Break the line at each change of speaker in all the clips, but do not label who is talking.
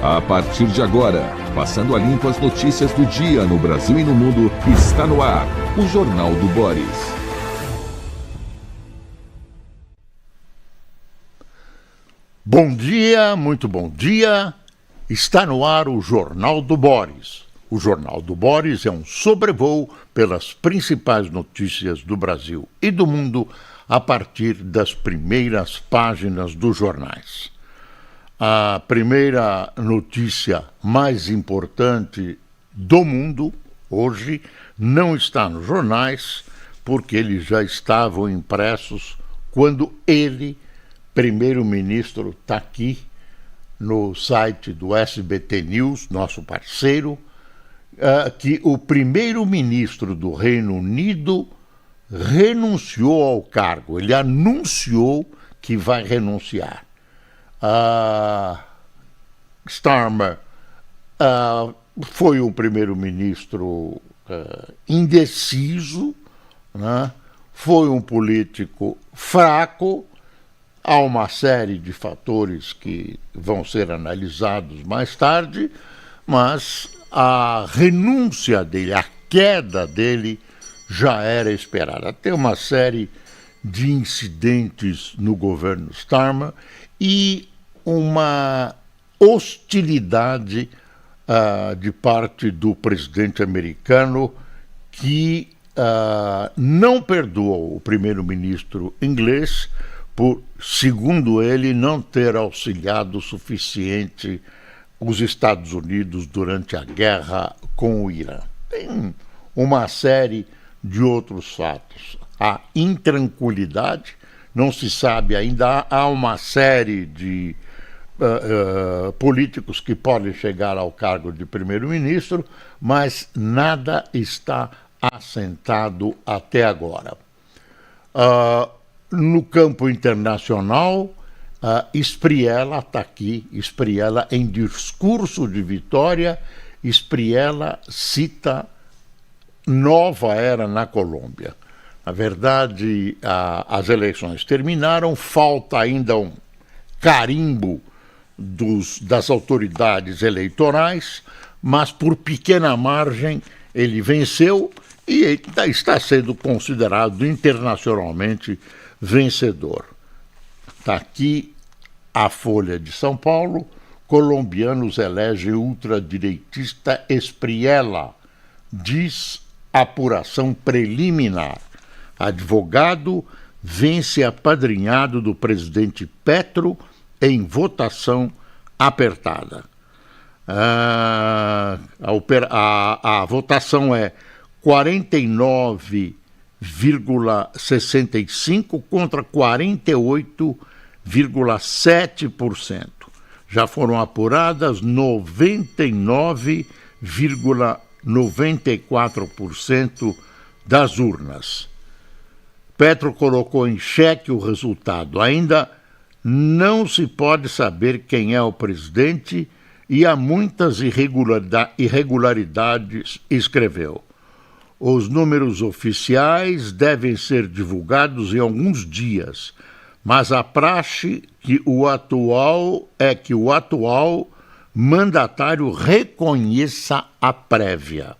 A partir de agora, passando a limpo as notícias do dia no Brasil e no mundo, está no ar o Jornal do Boris.
Bom dia, muito bom dia. Está no ar o Jornal do Boris. O Jornal do Boris é um sobrevoo pelas principais notícias do Brasil e do mundo a partir das primeiras páginas dos jornais. A primeira notícia mais importante do mundo, hoje, não está nos jornais, porque eles já estavam impressos quando ele, primeiro-ministro, está aqui no site do SBT News, nosso parceiro, que o primeiro-ministro do Reino Unido renunciou ao cargo. Ele anunciou que vai renunciar. Starmer foi um primeiro-ministro indeciso, né? Foi um político fraco. Há uma série de fatores que vão ser analisados mais tarde, mas a renúncia dele, a queda dele, já era esperada. Tem uma série de incidentes no governo Starmer e uma hostilidade de parte do presidente americano que não perdoou o primeiro-ministro inglês por, segundo ele, não ter auxiliado o suficiente os Estados Unidos durante a guerra com o Irã. Tem uma série de outros fatos. A intranquilidade, não se sabe ainda, há uma série de políticos que podem chegar ao cargo de primeiro-ministro, mas nada está assentado até agora. No campo internacional, Espriella está aqui, Espriella em discurso de vitória, Espriella cita nova era na Colômbia. Na verdade, as eleições terminaram, falta ainda um carimbo das autoridades eleitorais, mas por pequena margem ele venceu e está sendo considerado internacionalmente vencedor. Está aqui a Folha de São Paulo: colombianos elegem ultradireitista Espriella, diz apuração preliminar. Advogado vence apadrinhado do presidente Petro em votação apertada. A votação é 49,65% contra 48,7%. Já foram apuradas 99,94% das urnas. Petro colocou em xeque o resultado. Ainda não se pode saber quem é o presidente e há muitas irregularidades, escreveu. Os números oficiais devem ser divulgados em alguns dias, mas a praxe que o atual mandatário reconheça a prévia.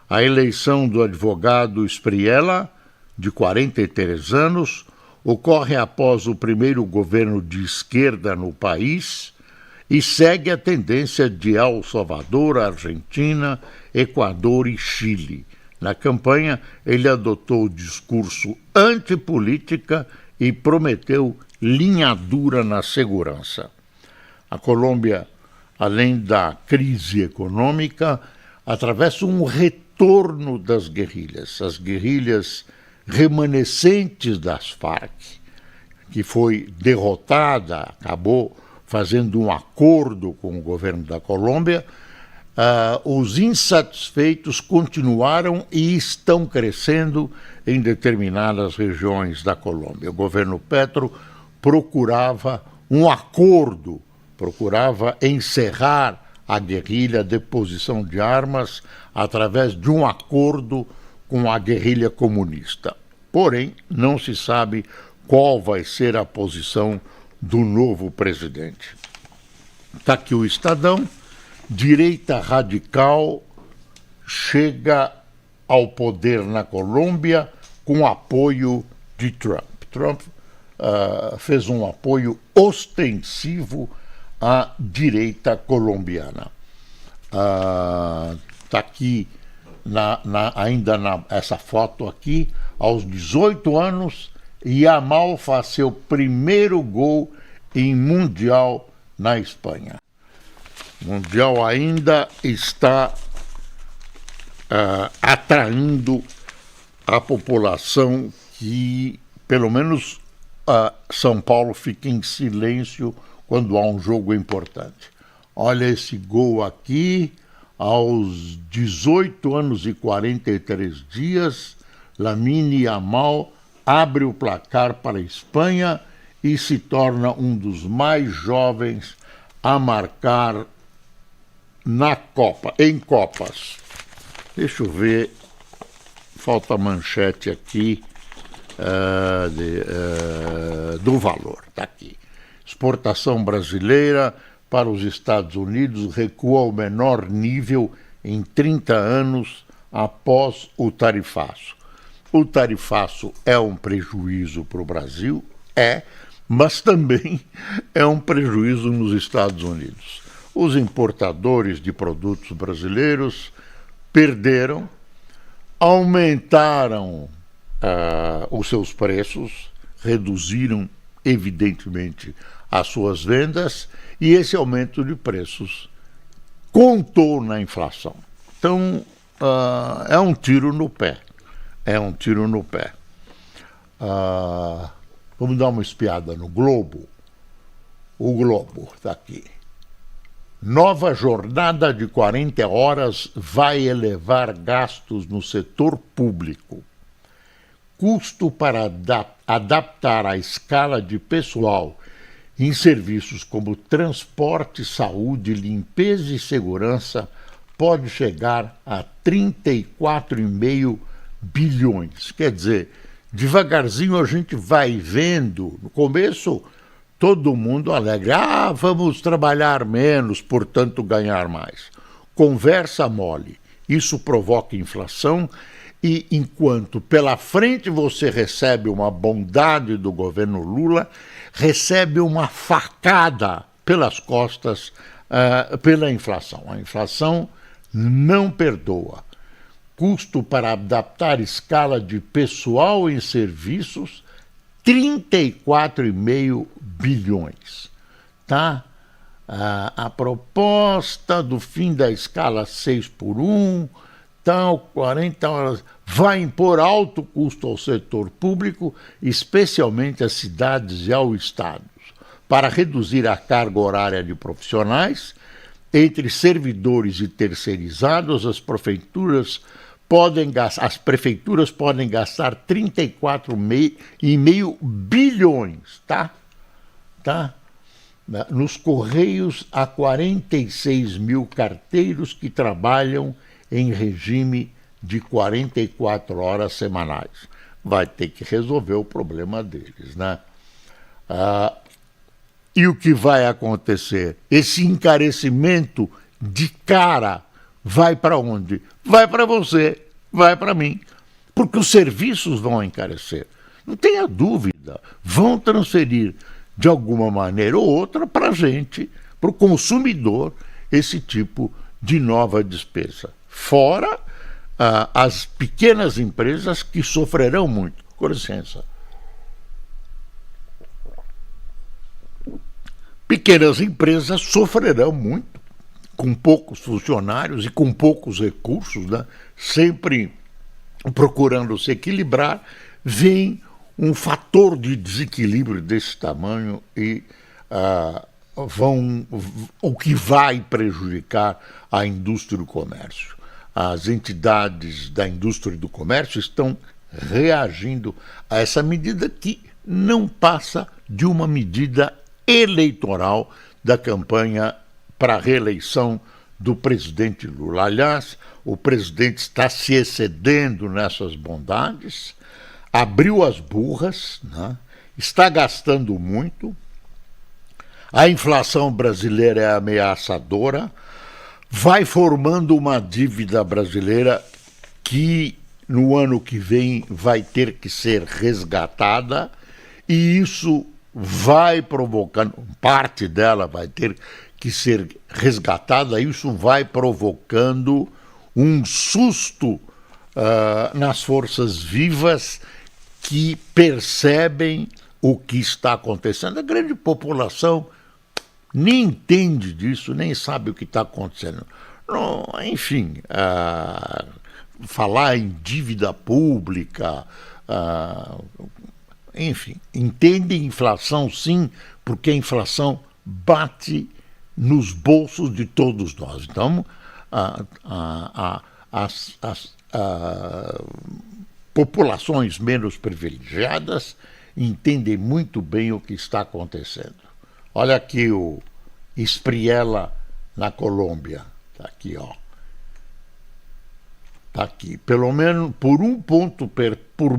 A eleição do advogado Espriella, de 43 anos, ocorre após o primeiro governo de esquerda no país e segue a tendência de El Salvador, Argentina, Equador e Chile. Na campanha, ele adotou o discurso antipolítica e prometeu linha dura na segurança. A Colômbia, além da crise econômica, atravessa um retorno das guerrilhas. As guerrilhas remanescentes das Farc, que foi derrotada, acabou fazendo um acordo com o governo da Colômbia. Os insatisfeitos continuaram e estão crescendo em determinadas regiões da Colômbia. O governo Petro procurava um acordo, procurava encerrar a guerrilha, a deposição de armas, através de um acordo com a guerrilha comunista. Porém, não se sabe qual vai ser a posição do novo presidente. Está aqui o Estadão. Direita radical chega ao poder na Colômbia com apoio de Trump. Trump fez um apoio ostensivo à direita colombiana. Está aqui essa foto aqui, aos 18 anos, Yamal faz seu primeiro gol em Mundial na Espanha. O Mundial ainda está atraindo a população que, pelo menos, São Paulo fica em silêncio quando há um jogo importante. Olha esse gol aqui, aos 18 anos e 43 dias, Lamine Yamal abre o placar para a Espanha e se torna um dos mais jovens a marcar em Copas. Deixa eu ver, falta a manchete aqui do Valor, está aqui. Exportação brasileira para os Estados Unidos recua ao menor nível em 30 anos após o tarifaço. O tarifaço é um prejuízo para o Brasil, mas também é um prejuízo nos Estados Unidos. Os importadores de produtos brasileiros perderam, aumentaram os seus preços, reduziram, evidentemente, as suas vendas, e esse aumento de preços contou na inflação. Então, é um tiro no pé. Vamos dar uma espiada no Globo. O Globo está aqui. Nova jornada de 40 horas vai elevar gastos no setor público. Custo para adaptar a escala de pessoal em serviços como transporte, saúde, limpeza e segurança pode chegar a 34,5 bilhões. Quer dizer, devagarzinho a gente vai vendo. No começo, todo mundo alegra. Vamos trabalhar menos, portanto ganhar mais. Conversa mole. Isso provoca inflação e, enquanto pela frente você recebe uma bondade do governo Lula, recebe uma facada pelas costas pela inflação. A inflação não perdoa. Custo para adaptar escala de pessoal em serviços, 34,5 bilhões. Tá? A proposta do fim da escala 6x1, tal, 40 horas, vai impor alto custo ao setor público, especialmente às cidades e aos estados, para reduzir a carga horária de profissionais. Entre servidores e terceirizados, as prefeituras podem gastar 34,5 bilhões, tá? Nos Correios, há 46 mil carteiros que trabalham em regime de 44 horas semanais. Vai ter que resolver o problema deles, né? E o que vai acontecer? Esse encarecimento de cara vai para onde? Vai para você, vai para mim. Porque os serviços vão encarecer. Não tenha dúvida, vão transferir de alguma maneira ou outra para a gente, para o consumidor, esse tipo de nova despesa. Fora as pequenas empresas que sofrerão muito. Com licença. Pequenas empresas sofrerão muito, com poucos funcionários e com poucos recursos, né? Sempre procurando se equilibrar, vem um fator de desequilíbrio desse tamanho e o que vai prejudicar a indústria do comércio. As entidades da indústria do comércio estão reagindo a essa medida que não passa de uma medida eleitoral da campanha para a reeleição do presidente Lula. Aliás, o presidente está se excedendo nessas bondades, abriu as burras, né? Está gastando muito. A inflação brasileira é ameaçadora, vai formando uma dívida brasileira que no ano que vem vai ter que ser resgatada, e isso vai provocando, parte dela vai ter que ser resgatada, isso vai provocando um susto nas forças vivas que percebem o que está acontecendo. A grande população nem entende disso, nem sabe o que está acontecendo. Não, enfim, falar em dívida pública, enfim, entende inflação sim, porque a inflação bate nos bolsos de todos nós. Então, as populações menos privilegiadas entendem muito bem o que está acontecendo. Olha aqui o Espriella na Colômbia. Está aqui, ó. Está aqui. Pelo menos por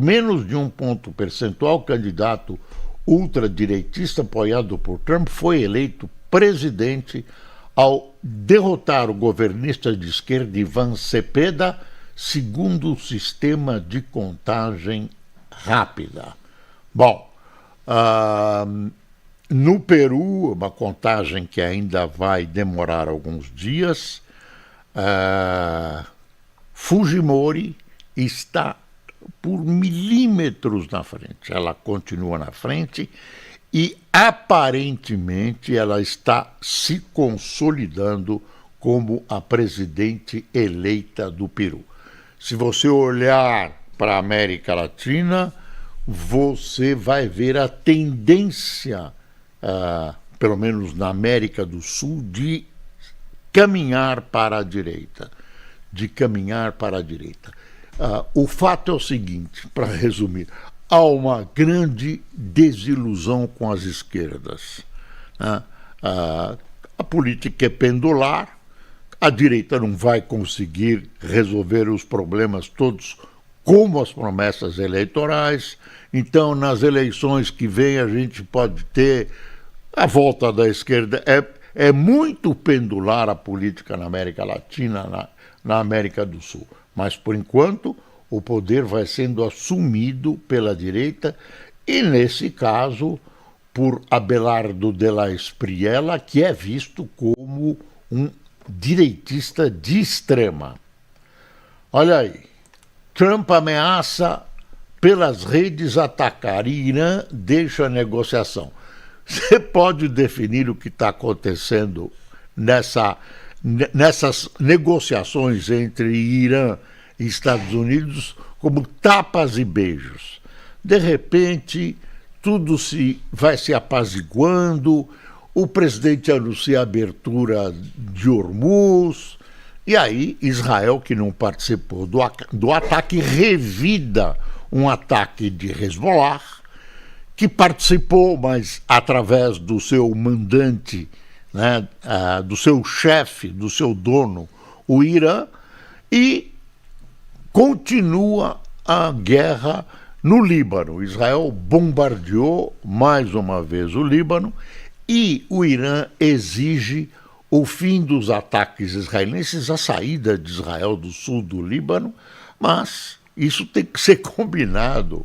menos de 1 ponto percentual, o candidato ultradireitista apoiado por Trump foi eleito presidente ao derrotar o governista de esquerda Ivan Cepeda, segundo o sistema de contagem rápida. Bom, no Peru, uma contagem que ainda vai demorar alguns dias, Fujimori está por milímetros na frente. Ela continua na frente e, aparentemente, ela está se consolidando como a presidente eleita do Peru. Se você olhar para a América Latina, você vai ver a tendência, pelo menos na América do Sul, de caminhar para a direita. O fato é o seguinte, para resumir, há uma grande desilusão com as esquerdas. A política é pendular, a direita não vai conseguir resolver os problemas todos como as promessas eleitorais, então nas eleições que vêm a gente pode ter a volta da esquerda. É muito pendular a política na América Latina, na América do Sul, mas por enquanto o poder vai sendo assumido pela direita e, nesse caso, por Abelardo de la Espriella, que é visto como um direitista de extrema. Olha aí, Trump ameaça pelas redes atacar e Irã deixa a negociação. Você pode definir o que está acontecendo nessas negociações entre Irã e Estados Unidos como tapas e beijos. De repente, tudo vai se apaziguando, o presidente anuncia a abertura de Hormuz, e aí Israel, que não participou do ataque, revida um ataque de Hezbollah, que participou, mas através do seu mandante, né, do seu chefe, do seu dono, o Irã, e continua a guerra no Líbano. Israel bombardeou mais uma vez o Líbano e o Irã exige o fim dos ataques israelenses, a saída de Israel do sul do Líbano, mas isso tem que ser combinado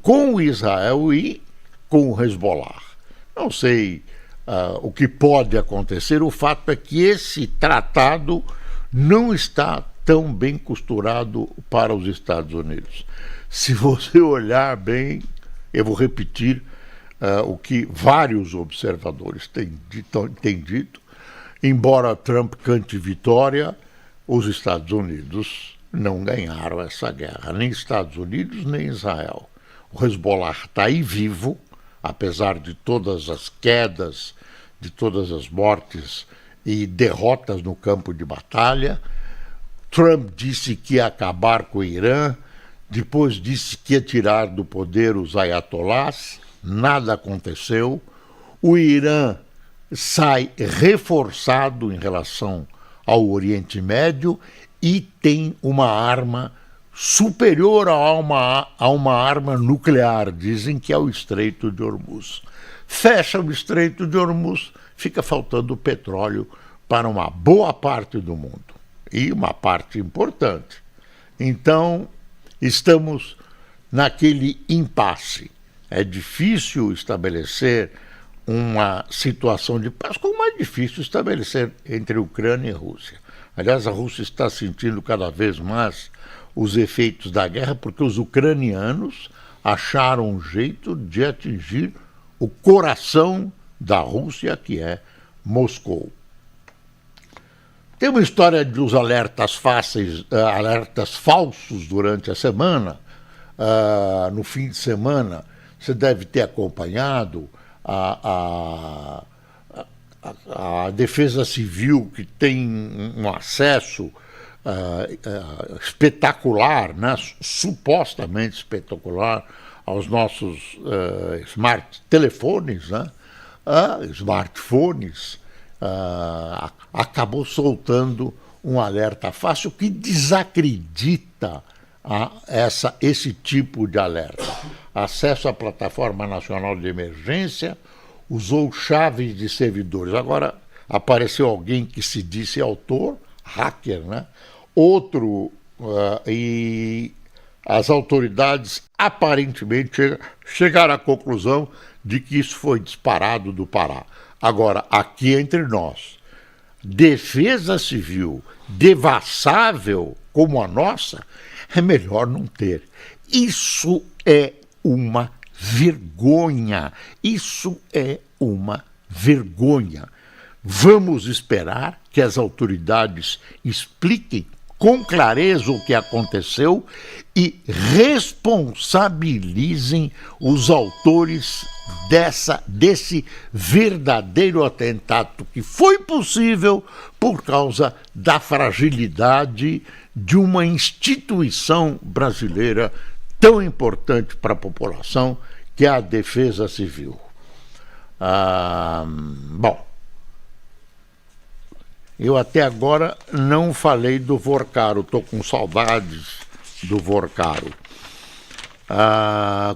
com Israel e com o Hezbollah. Não sei o que pode acontecer, o fato é que esse tratado não está tão bem costurado para os Estados Unidos. Se você olhar bem, eu vou repetir o que vários observadores têm dito, embora Trump cante vitória, os Estados Unidos não ganharam essa guerra, nem Estados Unidos, nem Israel. O Hezbollah está aí vivo, apesar de todas as quedas, de todas as mortes e derrotas no campo de batalha. Trump disse que ia acabar com o Irã, depois disse que ia tirar do poder os ayatolás, nada aconteceu. O Irã sai reforçado em relação ao Oriente Médio e tem uma arma superior a uma arma nuclear, dizem que é o Estreito de Hormuz. fecha o Estreito de Hormuz, fica faltando petróleo para uma boa parte do mundo, e uma parte importante. Então, estamos naquele impasse. É difícil estabelecer uma situação de paz, como é difícil estabelecer entre Ucrânia e Rússia. Aliás, a Rússia está sentindo cada vez mais os efeitos da guerra, porque os ucranianos acharam um jeito de atingir o coração da Rússia, que é Moscou. Tem uma história dos alertas falsos durante a semana. No fim de semana, você deve ter acompanhado a Defesa Civil, que tem um acesso espetacular, né? Supostamente espetacular, aos nossos telefones, né? Smartphones, acabou soltando um alerta fácil que desacredita esse tipo de alerta. Acesso à Plataforma Nacional de Emergência, usou chaves de servidores. Agora apareceu alguém que se disse autor, hacker, né? Outro, e as autoridades aparentemente chegaram à conclusão de que isso foi disparado do Pará. Agora, aqui entre nós, defesa civil devassável como a nossa, é melhor não ter. Isso é uma vergonha. Isso é uma vergonha. Vamos esperar que as autoridades expliquem com clareza o que aconteceu e responsabilizem os autores desse verdadeiro atentado, que foi possível por causa da fragilidade de uma instituição brasileira tão importante para a população, que é a Defesa Civil. Bom, eu até agora não falei do Vorcaro, estou com saudades do Vorcaro.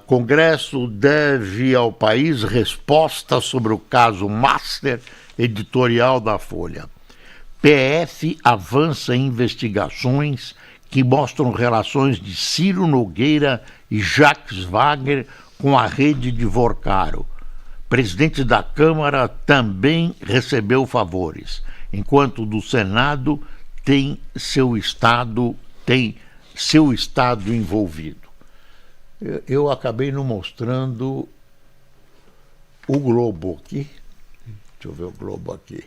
Congresso deve ao país resposta sobre o caso Master editorial da Folha. PF avança em investigações que mostram relações de Ciro Nogueira e Jacques Wagner com a rede de Vorcaro. Presidente da Câmara também recebeu favores, enquanto do Senado tem seu estado envolvido. Eu acabei não mostrando o Globo aqui. Deixa eu ver o Globo aqui.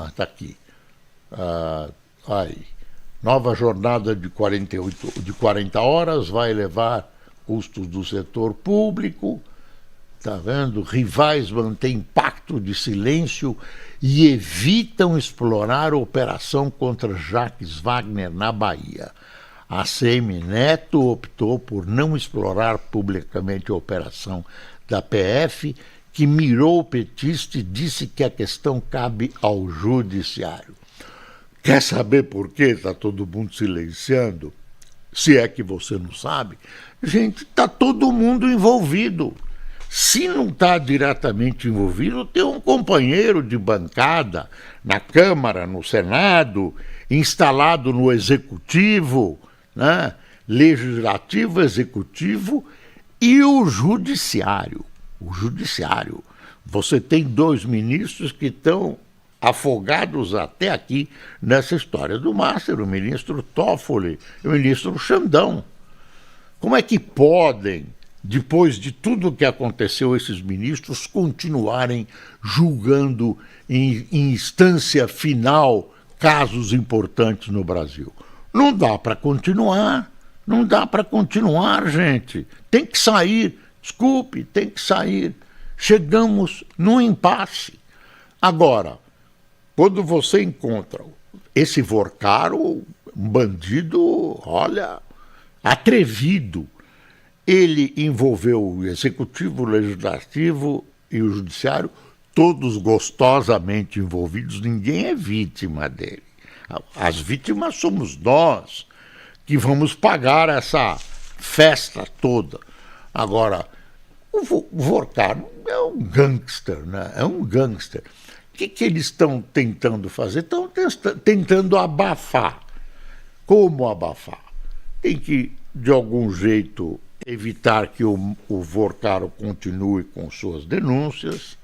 Está aqui. Aí. Nova jornada de 40 horas vai levar custos do setor público. Está vendo? Rivais mantêm pacto de silêncio e evitam explorar a operação contra Jacques Wagner na Bahia. A ACM Neto optou por não explorar publicamente a operação da PF, que mirou o petista e disse que a questão cabe ao judiciário. Quer saber por que está todo mundo silenciando? Se é que você não sabe, gente, está todo mundo envolvido. Se não está diretamente envolvido, tem um companheiro de bancada na Câmara, no Senado, instalado no Executivo, né? Legislativo, Executivo e o Judiciário. O Judiciário. Você tem 2 ministros que estão afogados até aqui nessa história do Master, o ministro Toffoli e o ministro Xandão. Como é que podem, depois de tudo o que aconteceu, esses ministros continuarem julgando em instância final casos importantes no Brasil? Não dá para continuar, não dá para continuar, gente. Tem que sair, desculpe, tem que sair. Chegamos num impasse. Agora, quando você encontra esse Vorcaro, um bandido, olha, atrevido, ele envolveu o Executivo, o Legislativo e o Judiciário, todos gostosamente envolvidos, ninguém é vítima dele. As vítimas somos nós, que vamos pagar essa festa toda. Agora, O Vorcaro é um gangster, né? É um gangster. O que eles estão tentando fazer? Estão tentando abafar. Como abafar? Tem que, de algum jeito, evitar que o Vorcaro continue com suas denúncias,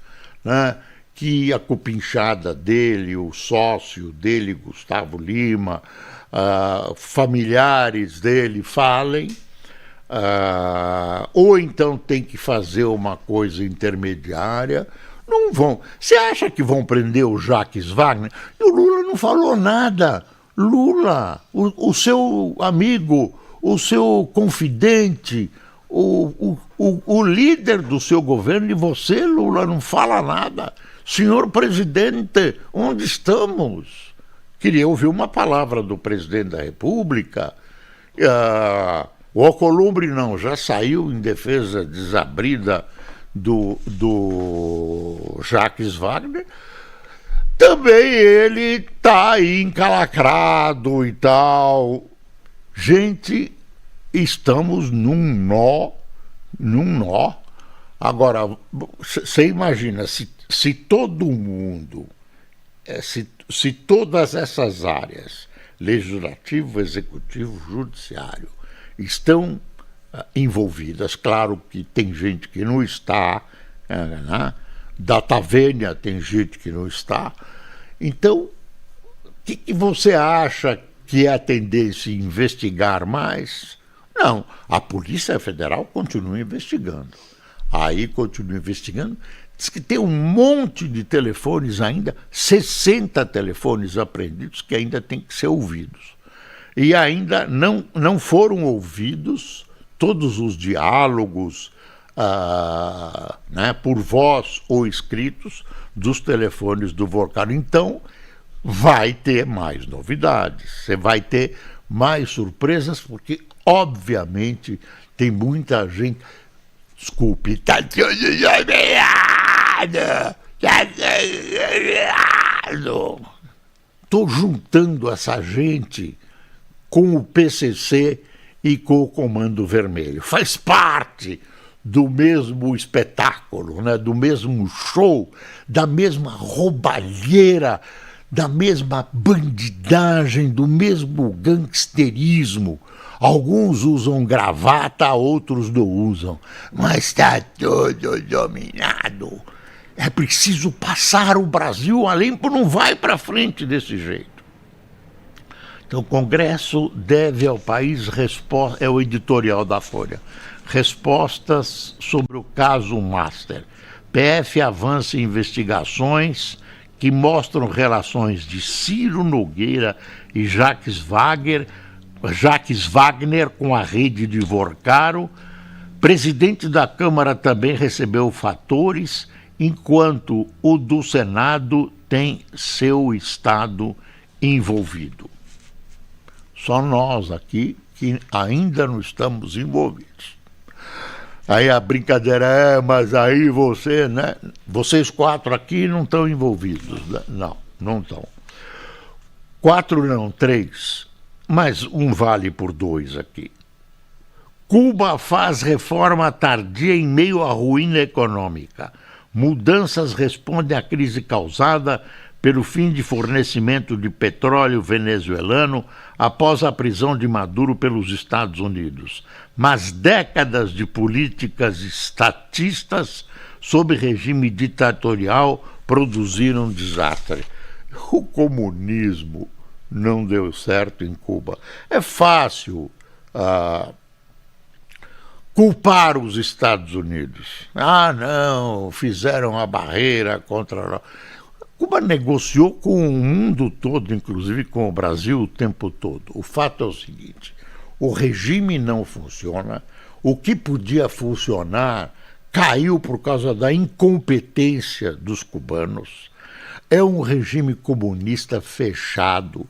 né? Que a cupinchada dele, o sócio dele, Gustavo Lima, familiares dele falem, ou então tem que fazer uma coisa intermediária. Não vão. Você acha que vão prender o Jacques Wagner? E o Lula não falou nada. Lula, o seu amigo, o seu confidente, o líder do seu governo, e você, Lula, não fala nada. Senhor presidente, onde estamos? Queria ouvir uma palavra do presidente da República. O Alcolumbre não, já saiu em defesa desabrida do Jacques Wagner. Também ele está aí encalacrado e tal. Gente, estamos num nó. Agora, você imagina, se todo mundo, se todas essas áreas, legislativo, executivo, judiciário, estão envolvidas, claro que tem gente que não está, né? Da Tavênia tem gente que não está. Então, o que você acha que é a tendência em investigar mais? Não, a Polícia Federal continua investigando. Aí continua investigando. Diz que tem um monte de telefones ainda, 60 telefones apreendidos que ainda têm que ser ouvidos. E ainda não foram ouvidos todos os diálogos, né, por voz ou escritos, dos telefones do Vorcaro. Então, vai ter mais novidades, você vai ter mais surpresas, porque, obviamente, tem muita gente... Desculpe, tá tudo errado. Estou juntando essa gente com o PCC e com o Comando Vermelho. Faz parte do mesmo espetáculo, né? Do mesmo show, da mesma roubalheira, da mesma bandidagem, do mesmo gangsterismo. Alguns usam gravata, outros não usam, mas está tudo dominado. É preciso passar o Brasil a limpo, não vai para frente desse jeito. Então, o Congresso deve ao país respostas, é o editorial da Folha, respostas sobre o caso Master. PF avança em investigações que mostram relações de Ciro Nogueira e Jacques Wagner com a rede de Vorcaro. Presidente da Câmara também recebeu fatores, enquanto o do Senado tem seu Estado envolvido. Só nós aqui que ainda não estamos envolvidos. Aí a brincadeira mas aí você, né? Vocês 4 aqui não estão envolvidos. Né? Não estão. 4 não, 3. Mas um vale por 2 aqui. Cuba faz reforma tardia em meio à ruína econômica. Mudanças respondem à crise causada pelo fim de fornecimento de petróleo venezuelano após a prisão de Maduro pelos Estados Unidos. Mas décadas de políticas estatistas sob regime ditatorial produziram desastre. O comunismo não deu certo em Cuba. É fácil culpar os Estados Unidos. Não, fizeram a barreira contra... Cuba negociou com o mundo todo, inclusive com o Brasil, o tempo todo. O fato é o seguinte, o regime não funciona, o que podia funcionar caiu por causa da incompetência dos cubanos. É um regime comunista fechado,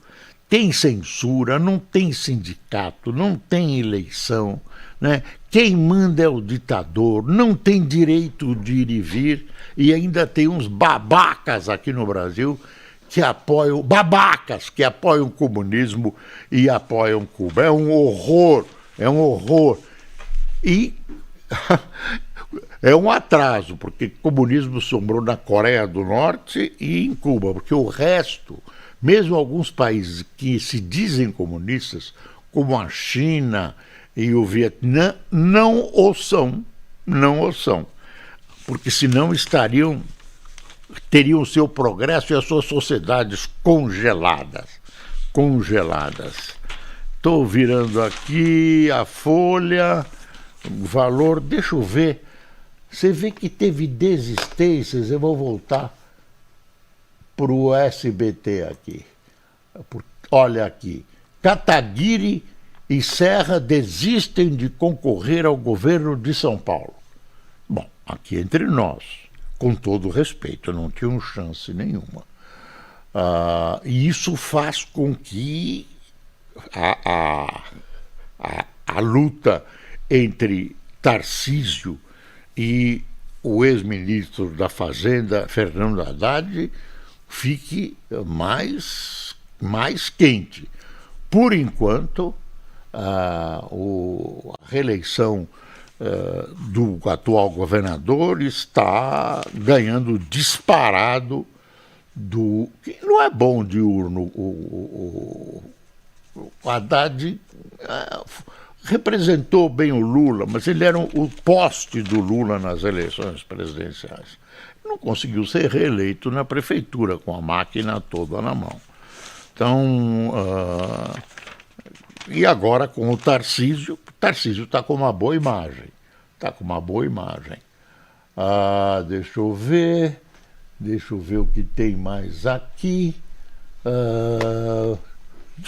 tem censura, não tem sindicato, não tem eleição, né? Quem manda é o ditador, não tem direito de ir e vir, e ainda tem uns babacas aqui no Brasil que apoiam o comunismo e apoiam Cuba. É um horror. E É um atraso, porque comunismo sobrou na Coreia do Norte e em Cuba, porque o resto, mesmo alguns países que se dizem comunistas, como a China e o Vietnã, não o são, porque senão teriam seu progresso e as suas sociedades congeladas. Estou virando aqui a folha, o valor, deixa eu ver. Você vê que teve desistências, eu vou voltar para o SBT aqui. Olha aqui, Kataguiri e Serra desistem de concorrer ao governo de São Paulo. Bom, aqui entre nós, com todo respeito, não tinham chance nenhuma. E isso faz com que a luta entre Tarcísio e o ex-ministro da Fazenda, Fernando Haddad, fique mais quente. Por enquanto, a reeleição do atual governador está ganhando disparado que não é bom de urno. O Haddad representou bem o Lula, mas ele era o poste do Lula nas eleições presidenciais. Não conseguiu ser reeleito na prefeitura, com a máquina toda na mão. Então, e agora com o Tarcísio está com uma boa imagem. Deixa eu ver o que tem mais aqui.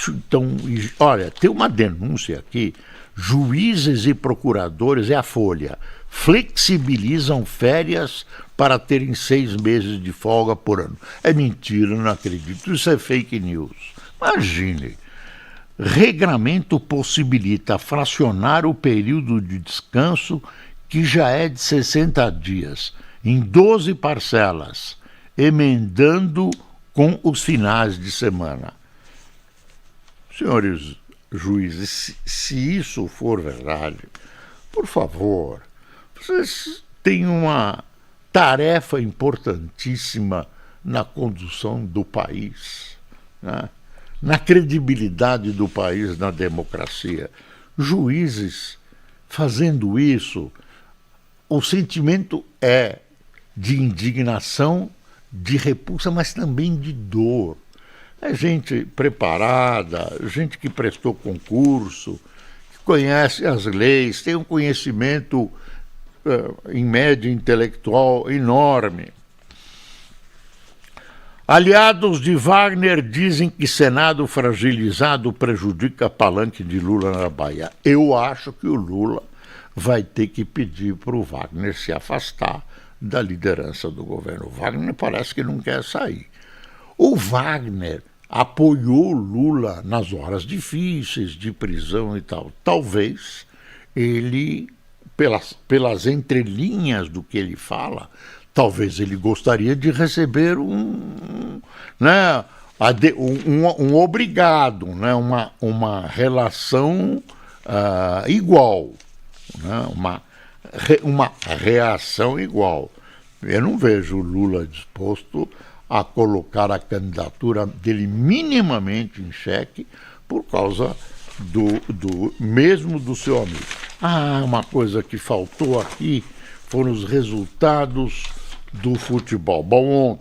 Então, olha, tem uma denúncia aqui. Juízes e procuradores, é a Folha, flexibilizam férias para terem 6 meses de folga por ano. É mentira, não acredito. Isso é fake news. Imagine. Regramento possibilita fracionar o período de descanso, que já é de 60 dias, em 12 parcelas, emendando com os finais de semana. Senhores juízes, se isso for verdade, por favor, vocês têm uma tarefa importantíssima na condução do país, né? Na credibilidade do país na democracia. Juízes fazendo isso, o sentimento é de indignação, de repulsa, mas também de dor. É gente preparada, gente que prestou concurso, que conhece as leis, tem um conhecimento, em média, intelectual enorme. Aliados de Wagner dizem que Senado fragilizado prejudica palanque de Lula na Bahia. Eu acho que o Lula vai ter que pedir para o Wagner se afastar da liderança do governo. O Wagner parece que não quer sair. O Wagner apoiou Lula nas horas difíceis de prisão e tal. Talvez ele, pelas entrelinhas do que ele fala, talvez ele gostaria de receber um obrigado, né? uma relação igual, né? uma reação igual. Eu não vejo o Lula disposto a colocar a candidatura dele minimamente em xeque por causa mesmo do seu amigo. Uma coisa que faltou aqui foram os resultados do futebol. Bom,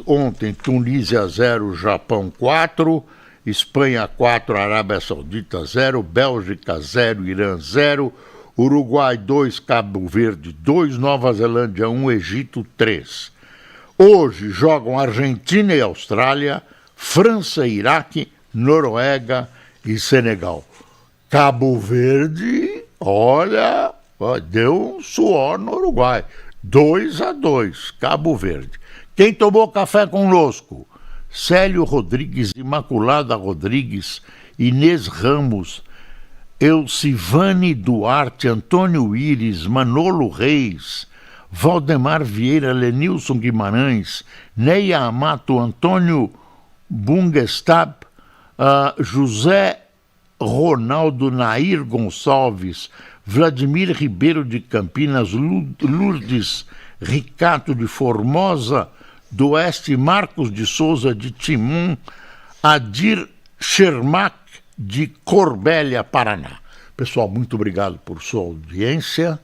ontem Tunísia 0, Japão 4, Espanha 4, Arábia Saudita 0, Bélgica 0, Irã 0, Uruguai 2, Cabo Verde 2, Nova Zelândia 1, Egito 3. Hoje jogam Argentina e Austrália, França e Iraque, Noruega e Senegal. Cabo Verde, olha, deu um suor no Uruguai. 2-2, Cabo Verde. Quem tomou café conosco? Célio Rodrigues, Imaculada Rodrigues, Inês Ramos, Elcivane Duarte, Antônio Íris, Manolo Reis, Valdemar Vieira, Lenilson Guimarães, Neia Amato, Antônio Bungestab, José Ronaldo Nair Gonçalves, Vladimir Ribeiro de Campinas, Lourdes Ricato de Formosa, do Oeste Marcos de Souza de Timon, Adir Schermack de Corbélia, Paraná. Pessoal, muito obrigado por sua audiência.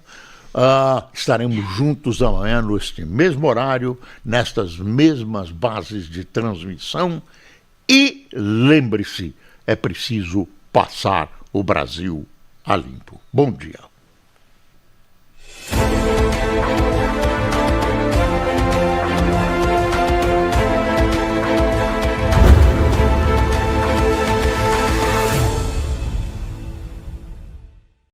Estaremos juntos amanhã neste mesmo horário, nestas mesmas bases de transmissão. E lembre-se, é preciso passar o Brasil a limpo. Bom dia.